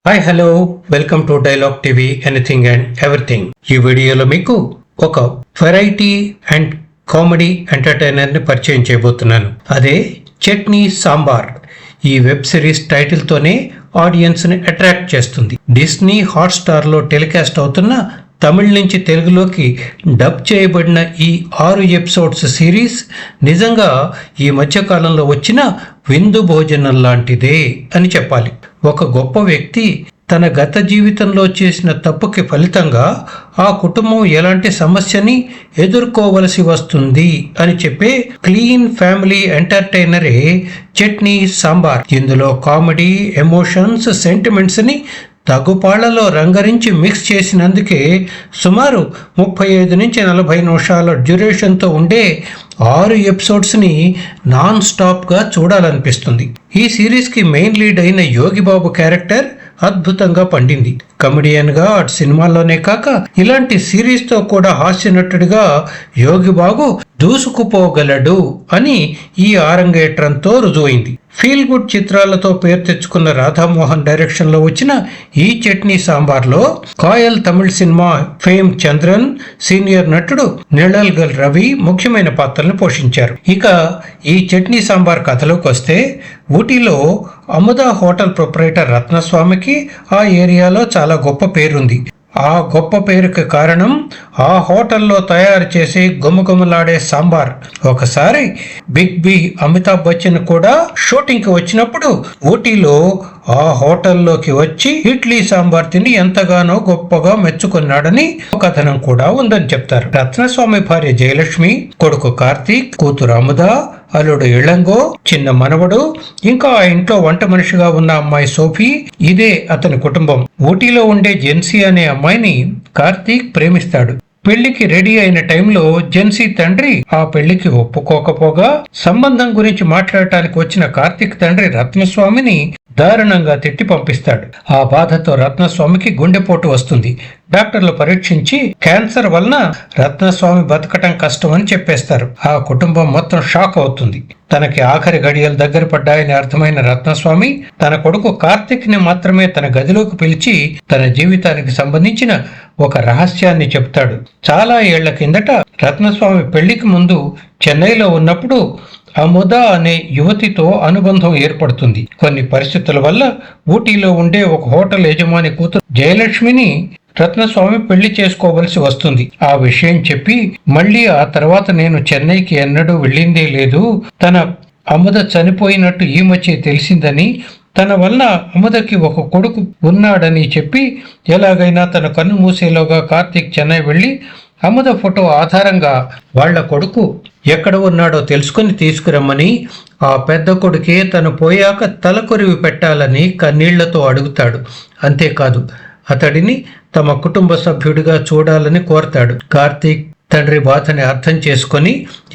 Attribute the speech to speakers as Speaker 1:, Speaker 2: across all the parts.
Speaker 1: Hi hello welcome to dialogue TV anything and everything. ఈ వీడియోలో మీకు ఒక వెరైటీ అండ్ కామెడీ ఎంటర్టైనర్ ని పరిచయం చేయబోతున్నాను. అదే చట్నీ సాంబార్. ఈ వెబ్ సిరీస్ టైటిల్ తోనే ఆడియన్స్ ని అట్రాక్ట్ చేస్తుంది. డిస్నీ హాట్స్టార్ లో టెలికాస్ట్ అవుతున్న తమిళ నుంచి తెలుగులోకి డబ్ చేయబడిన ఈ 6 ఎపిసోడ్స్ సిరీస్ నిజంగా ఈ మధ్యకాలంలో వచ్చిన విందు భోజనం లాంటిదే అని చెప్పాలి. ఒక గొప్ప వ్యక్తి తన గత జీవితంలో చేసిన తప్పుకి ఫలితంగా ఆ కుటుంబం ఎలాంటి సమస్యని ఎదుర్కోవలసి వస్తుంది అని చెప్పే క్లీన్ ఫ్యామిలీ ఎంటర్టైనరే చట్నీ సాంబార్. ఇందులో కామెడీ, ఎమోషన్స్, సెంటిమెంట్స్ ని తగుపాళ్లలో రంగరించి మిక్స్ చేసినందుకే సుమారు 35 నుంచి 40 నిమిషాల డ్యూరేషన్తో ఉండే 6 ఎపిసోడ్స్ని నాన్ స్టాప్గా చూడాలనిపిస్తుంది. ఈ సిరీస్కి మెయిన్ లీడ్ అయిన యోగిబాబు క్యారెక్టర్ అద్భుతంగా పండింది. కమెడియన్గా అటు సినిమాల్లోనే కాక ఇలాంటి సిరీస్తో కూడా హాస్య నటుడిగా యోగిబాబు దూసుకుపోగలడు అని ఈ ఆరంగేట్రంతో రుజువైంది. ఫీల్ గుడ్ చిత్రాలతో పేరు తెచ్చుకున్న రాధామోహన్ డైరెక్షన్ లో వచ్చిన ఈ చట్నీ సాంబార్లో కాయల్ తమిళ సినిమా ఫేమ్ చంద్రన్, సీనియర్ నటుడు నిళల్గల్ రవి ముఖ్యమైన పాత్రలను పోషించారు. ఇక ఈ చట్నీ సాంబార్ కథలోకి వస్తే, ఊటీలో అముదా హోటల్ ప్రొపరేటర్ రత్నస్వామికి ఆ ఏరియాలో చాలా గొప్ప పేరుంది. ఆ గొప్ప పేరుకి కారణం ఆ హోటల్లో తయారు చేసే గుమగుమలాడే సాంబార్. ఒకసారి బిగ్ బి అమితాబ్ బచ్చన్ కూడా షూటింగ్ కి వచ్చినప్పుడు ఊటీలో ఆ హోటల్లోకి వచ్చి ఇడ్లీ సాంబార్ తిని ఎంతగానో గొప్పగా మెచ్చుకున్నాడని ఒక కథనం కూడా ఉందని చెప్తారు. రత్నస్వామి భార్య జయలక్ష్మి, కొడుకు కార్తీక్, కూతురు అముద, అల్లుడు ఇళంగో, చిన్న మనవడు, ఇంకా ఆ ఇంట్లో వంట మనిషిగా ఉన్న అమ్మాయి సోఫీ, ఇదే అతని కుటుంబం. ఊటీలో ఉండే జెన్సీ అనే అమ్మాయిని కార్తీక్ ప్రేమిస్తాడు. పెళ్లికి రెడీ అయిన టైంలో జెన్సీ తండ్రి ఆ పెళ్లికి ఒప్పుకోకపోగా సంబంధం గురించి మాట్లాడటానికి వచ్చిన కార్తీక్ తండ్రి రత్నస్వామిని దారుణంగా తిట్టి పంపిస్తాడు. ఆ బాధతో రత్నస్వామికి గుండెపోటు వస్తుంది. డాక్టర్లు పరీక్షించి క్యాన్సర్ వలన రత్నస్వామి బతకటం కష్టమని చెప్పేస్తారు. ఆ కుటుంబం మొత్తం షాక్ అవుతుంది. తనకి ఆఖరి గడియలు దగ్గర పడ్డాయని అర్థమైన రత్నస్వామి తన కొడుకు కార్తిక్ ని మాత్రమే తన గదిలోకి పిలిచి తన జీవితానికి సంబంధించిన ఒక రహస్యాన్ని చెప్తాడు. చాలా ఏళ్ల కిందట రత్నస్వామి పెళ్లికి ముందు చెన్నైలో ఉన్నప్పుడు అముద అనే యువతితో అనుబంధం ఏర్పడుతుంది. కొన్ని పరిస్థితుల వల్ల ఊటీలో ఉండే ఒక హోటల్ యజమాని కూతురు జయలక్ష్మిని రత్నస్వామి పెళ్లి చేసుకోవలసి వస్తుంది. ఆ విషయం చెప్పి మళ్ళీ ఆ తర్వాత నేను చెన్నైకి ఎన్నడూ వెళ్ళిందే లేదు, తన అముద చనిపోయినట్టు ఈ మధ్య తెలిసిందని, తన వల్ల అముదకి ఒక కొడుకు ఉన్నాడని చెప్పి ఎలాగైనా తన కన్ను మూసేలోగా కార్తీక్ చెన్నై వెళ్ళి అముద ఫోటో ఆధారంగా వాళ్ల కొడుకు ఎక్కడ ఉన్నాడో తెలుసుకుని తీసుకురమ్మని, ఆ పెద్ద కొడుకే తను పోయాక తలకొరివి పెట్టాలని కన్నీళ్లతో అడుగుతాడు. అంతేకాదు అతడిని తమ కుటుంబ సభ్యుడిగా చూడాలని కోరతాడు. కార్తీక్ తండ్రి బాధని అర్థం చేసుకొని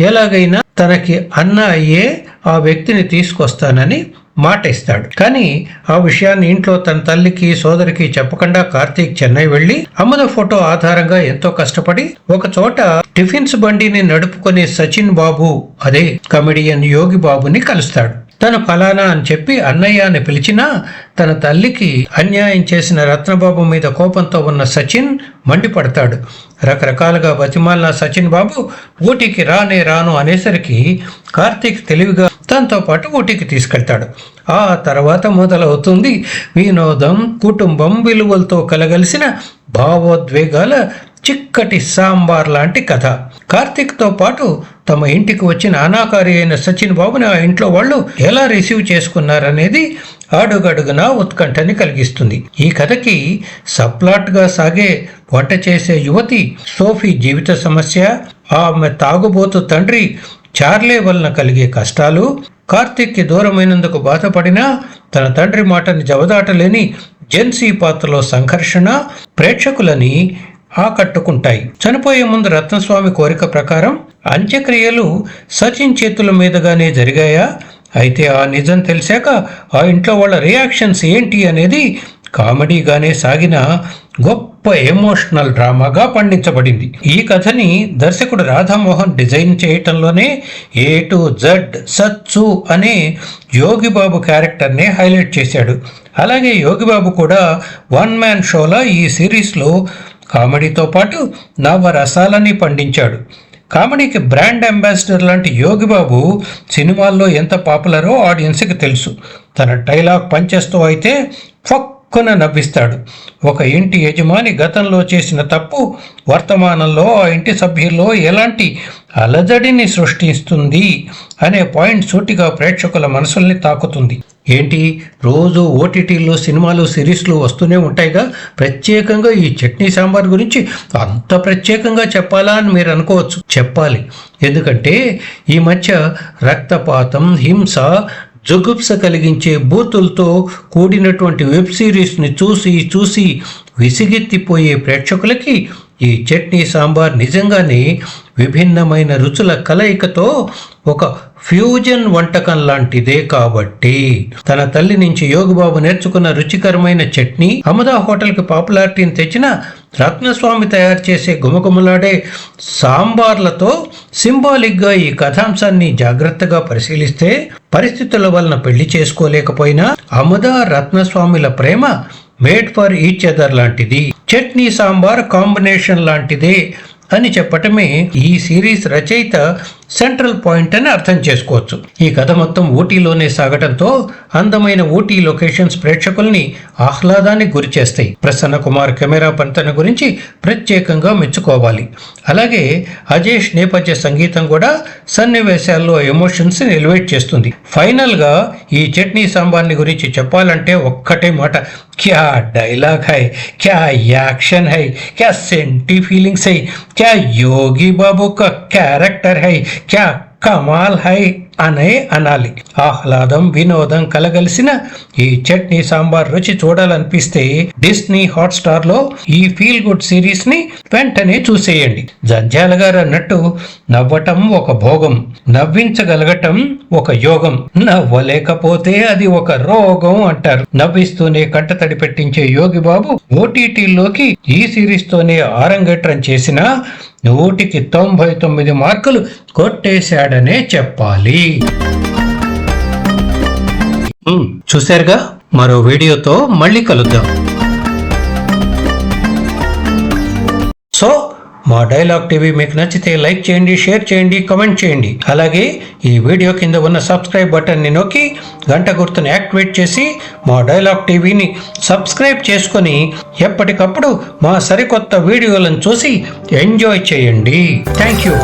Speaker 1: ఎలాగైనా తనకి అన్న అయ్యే ఆ వ్యక్తిని తీసుకొస్తానని మాట ఇస్తాడు. కానీ ఆ విషయాన్ని ఇంట్లో తన తల్లికి సోదరికి చెప్పకుండా కార్తీక్ చెన్నై వెళ్లి అముద ఫోటో ఆధారంగా ఎంతో కష్టపడి ఒక చోట టిఫిన్స్ బండిని నడుపుకునే సచిన్ బాబు, అదే కమెడియన్ యోగి బాబుని కలుస్తాడు. తన ఫలానా అని చెప్పి అన్నయ్య అని పిలిచినా తన తల్లికి అన్యాయం చేసిన రత్నబాబు మీద కోపంతో ఉన్న సచిన్ మండిపడతాడు. రకరకాలుగా బతిమాలిన సచిన్ బాబు ఊటీకి రాను అనేసరికి కార్తీక్ తెలివిగా తనతో పాటు ఊటీకి తీసుకెళ్తాడు. ఆ తర్వాత మొదలవుతుంది వినోదం, కుటుంబం, విలువలతో కలగలిసిన భావోద్వేగాల చిక్కటి సాంబార్ లాంటి కథ. కార్తీక్తో పాటు తమ ఇంటికి వచ్చిన అనాకారి అయిన సచిన్ బాబుని ఆ ఇంట్లో వాళ్ళు ఎలా రిసీవ్ చేసుకున్నారనేది అడుగడుగునా ఉత్కంఠని కలిగిస్తుంది. ఈ కథకి సప్లాట్గా సాగే వంట చేసే యువతి సోఫీ జీవిత సమస్య, ఆమె తాగుబోతు తండ్రి చార్లే వలన కలిగే కష్టాలు, కార్తీక్కి దూరమైనందుకు బాధపడినా తన తండ్రి మాటని జవదాటలేని జెన్సీ పాత్రలో సంఘర్షణ ప్రేక్షకులని ఆకట్టుకుంటాయి. చనిపోయే ముందు రత్నస్వామి కోరిక ప్రకారం అంత్యక్రియలు సచిన్ చేతుల మీదుగానే జరిగాయా? అయితే ఆ నిజం తెలిసాక ఆ ఇంట్లో వాళ్ళ రియాక్షన్స్ ఏంటి అనేది కామెడీగానే సాగిన గొప్ప గొప్ప ఎమోషనల్ డ్రామాగా పండించబడింది. ఈ కథని దర్శకుడు రాధామోహన్ డిజైన్ చేయటంలోనే A to Z సత్సు అనే యోగిబాబు క్యారెక్టర్ని హైలైట్ చేశాడు. అలాగే యోగిబాబు కూడా వన్ మ్యాన్ షోలా ఈ సిరీస్లో కామెడీతో పాటు నవరసాలని పండించాడు. కామెడీకి బ్రాండ్ అంబాసిడర్ లాంటి యోగిబాబు సినిమాల్లో ఎంత పాపులరో ఆడియన్స్కి తెలుసు. తన డైలాగ్ పంచెస్తో అయితే ఫక్కున నవ్విస్తాడు. ఒక ఇంటి యజమాని గతంలో చేసిన తప్పు వర్తమానంలో ఆ ఇంటి సభ్యుల్లో ఎలాంటి అలజడిని సృష్టిస్తుంది అనే పాయింట్ సూటిగా ప్రేక్షకుల మనసుల్ని తాకుతుంది. ఏంటి, రోజు ఓటీటీలో సినిమాలు సిరీస్లు వస్తూనే ఉంటాయిగా, ప్రత్యేకంగా ఈ చట్నీ సాంబార్ గురించి అంత ప్రత్యేకంగా చెప్పాలా అని మీరు అనుకోవచ్చు. చెప్పాలి, ఎందుకంటే ఈ మధ్య రక్తపాతం, హింస, జుగుప్స కలిగించే బూతులతో కూడినటువంటి వెబ్ సిరీస్ని చూసి విసిగెత్తిపోయే ప్రేక్షకులకి ఈ చట్నీ సాంబార్ నిజంగానే విభిన్నమైన రుచుల కలయికతో ఒక ఫ్యూజన్ వంటకం లాంటిదే. కాబట్టి తన తల్లి నుంచి యోగిబాబు నేర్చుకున్న రుచికరమైన చట్నీ అమదా హోటల్కి పాపులారిటీని తెచ్చిన రత్నస్వామి తయారు చేసే గుమగుమలాడే సాంబార్లతో సింబాలిక్గా ఈ కథాంశాన్ని జాగ్రత్తగా పరిశీలిస్తే పరిస్థితుల వలన పెళ్లి చేసుకోలేకపోయినా అమదా రత్నస్వామిల ప్రేమ మేడ్ ఫర్ ఈచ్ అదర్ లాంటిది, చట్నీ సాంబార్ కాంబినేషన్ లాంటిదే అని చెప్పటమే ఈ సిరీస్ రచయిత సెంట్రల్ పాయింట్ అని అర్థం చేసుకోవచ్చు. ఈ కథ మొత్తం ఊటీలోనే సాగటంతో అందమైన ఊటీ లొకేషన్స్ ప్రేక్షకుల్ని ఆహ్లాదానికి గురి చేస్తాయి. ప్రసన్న కుమార్ కెమెరా పనితనం గురించి ప్రత్యేకంగా మెచ్చుకోవాలి. అలాగే అజేష్ నేపథ్య సంగీతం కూడా సన్నివేశాల్లో ఎమోషన్స్ ఎలివేట్ చేస్తుంది. ఫైనల్గా ఈ చట్నీ సాంబార్ని గురించి చెప్పాలంటే ఒక్కటే మాట, క్యా డైలాగ్ హై, క్యా యాక్షన్ హై, క్యా సెంటీ ఫీలింగ్స్ హై, క్యా యోగి బాబు కా క్యారెక్టర్ హై, క్యా కమాల్ హై అనే అనాలి. ఆహ్లాదం, వినోదం కలగలిసిన ఈ చట్నీ సాంబార్ రుచి చూడాలనిపిస్తే డిస్నీ హాట్స్టార్ లో ఈ ఫీల్ గుడ్ సిరీస్ ని వెంటనే చూసేయండి. జంధ్యాల గారు అన్నట్టు నవ్వటం ఒక భోగం, నవ్వించగలగటం ఒక యోగం, నవ్వలేకపోతే అది ఒక రోగం అంటారు. నవ్విస్తూనే కంటతడి పెట్టించే యోగి బాబు ఓటీటీలోకి ఈ సిరీస్ తోనే ఆరంగేట్రం చేసిన 100కి 99 మార్కులు కొట్టేశాడనే చెప్పాలి. చూశారుగా, మరో వీడియోతో మళ్ళీ కలుద్దాం. సో మా డైలాగ్ టీవీ మీకు నచ్చితే లైక్ చేయండి, షేర్ చేయండి, కామెంట్ చేయండి. అలాగే ఈ వీడియో కింద ఉన్న సబ్స్క్రైబ్ బటన్ని నొక్కి గంట గుర్తుని యాక్టివేట్ చేసి మా డైలాగ్ టీవీని సబ్స్క్రైబ్ చేసుకొని ఎప్పటికప్పుడు మా సరికొత్త వీడియోలను చూసి ఎంజాయ్ చేయండి. Thank you.